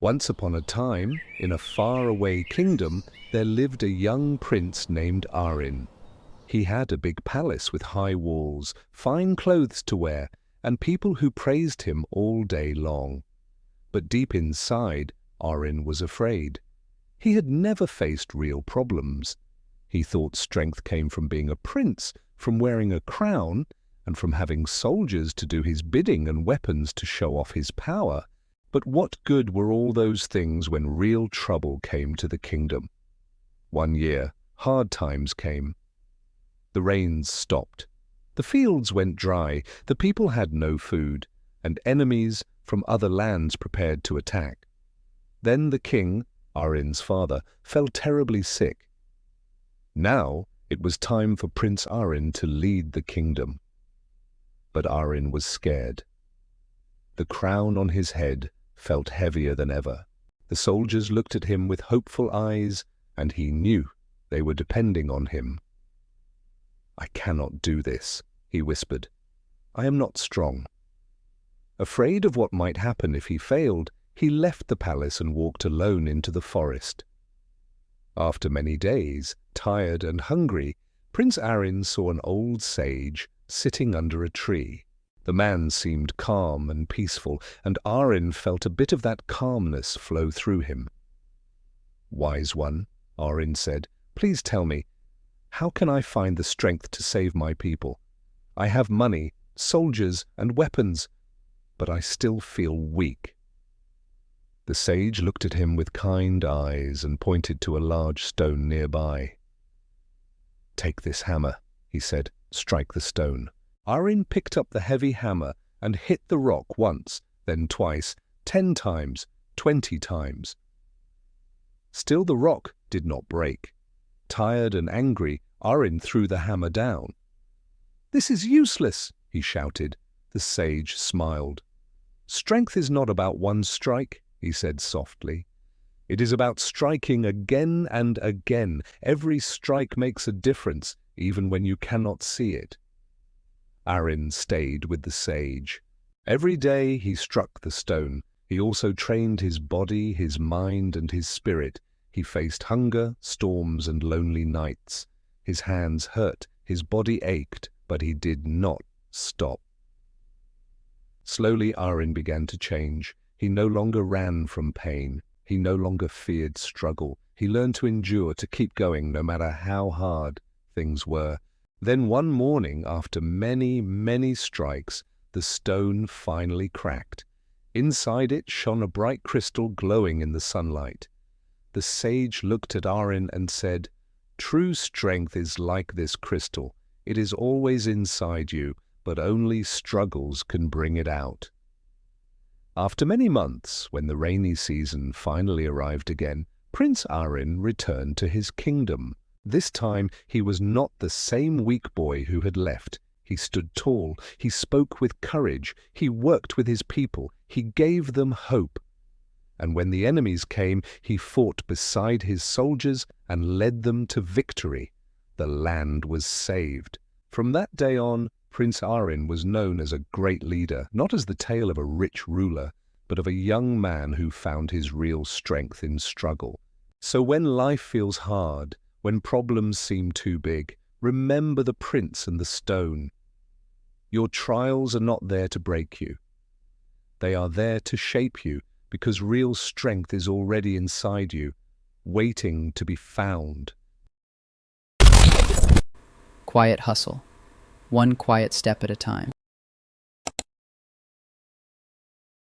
Once upon a time, in a faraway kingdom, there lived a young prince named Arin. He had a big palace with high walls, fine clothes to wear, and people who praised him all day long. But deep inside, Arin was afraid. He had never faced real problems. He thought strength came from being a prince, from wearing a crown, and from having soldiers to do his bidding and weapons to show off his power. But what good were all those things when real trouble came to the kingdom? One year, hard times came. The rains stopped. The fields went dry, the people had no food, and enemies from other lands prepared to attack. Then the king, Arin's father, fell terribly sick. Now it was time for Prince Arin to lead the kingdom. But Arin was scared. The crown on his head felt heavier than ever. The soldiers looked at him with hopeful eyes, and he knew they were depending on him. "I cannot do this," he whispered. "I am not strong." Afraid of what might happen if he failed, he left the palace and walked alone into the forest. After many days, tired and hungry, Prince Arin saw an old sage sitting under a tree. The man seemed calm and peaceful, and Arin felt a bit of that calmness flow through him. "Wise one," Arin said, "please tell me, how can I find the strength to save my people? I have money, soldiers, and weapons, but I still feel weak." The sage looked at him with kind eyes and pointed to a large stone nearby. "Take this hammer," he said. "Strike the stone." Arin picked up the heavy hammer and hit the rock once, then twice, 10 times, 20 times. Still the rock did not break. Tired and angry, Arin threw the hammer down. "This is useless," he shouted. The sage smiled. "Strength is not about one strike," he said softly. "It is about striking again and again. Every strike makes a difference, even when you cannot see it." Arin stayed with the sage. Every day he struck the stone. He also trained his body, his mind, and his spirit. He faced hunger, storms, and lonely nights. His hands hurt, his body ached, but he did not stop. Slowly Arin began to change. He no longer ran from pain. He no longer feared struggle. He learned to endure, to keep going no matter how hard things were. Then one morning, after many, many strikes, the stone finally cracked. Inside it shone a bright crystal glowing in the sunlight. The sage looked at Arin and said, "True strength is like this crystal. It is always inside you, but only struggles can bring it out." After many months, when the rainy season finally arrived again, Prince Arin returned to his kingdom. This time he was not the same weak boy who had left. He stood tall, he spoke with courage, he worked with his people, he gave them hope. And when the enemies came, he fought beside his soldiers and led them to victory. The land was saved. From that day on, Prince Arin was known as a great leader, not as the tale of a rich ruler, but of a young man who found his real strength in struggle. So when life feels hard, when problems seem too big, remember the prince and the stone. Your trials are not there to break you. They are there to shape you, because real strength is already inside you, waiting to be found. Quiet hustle. One quiet step at a time.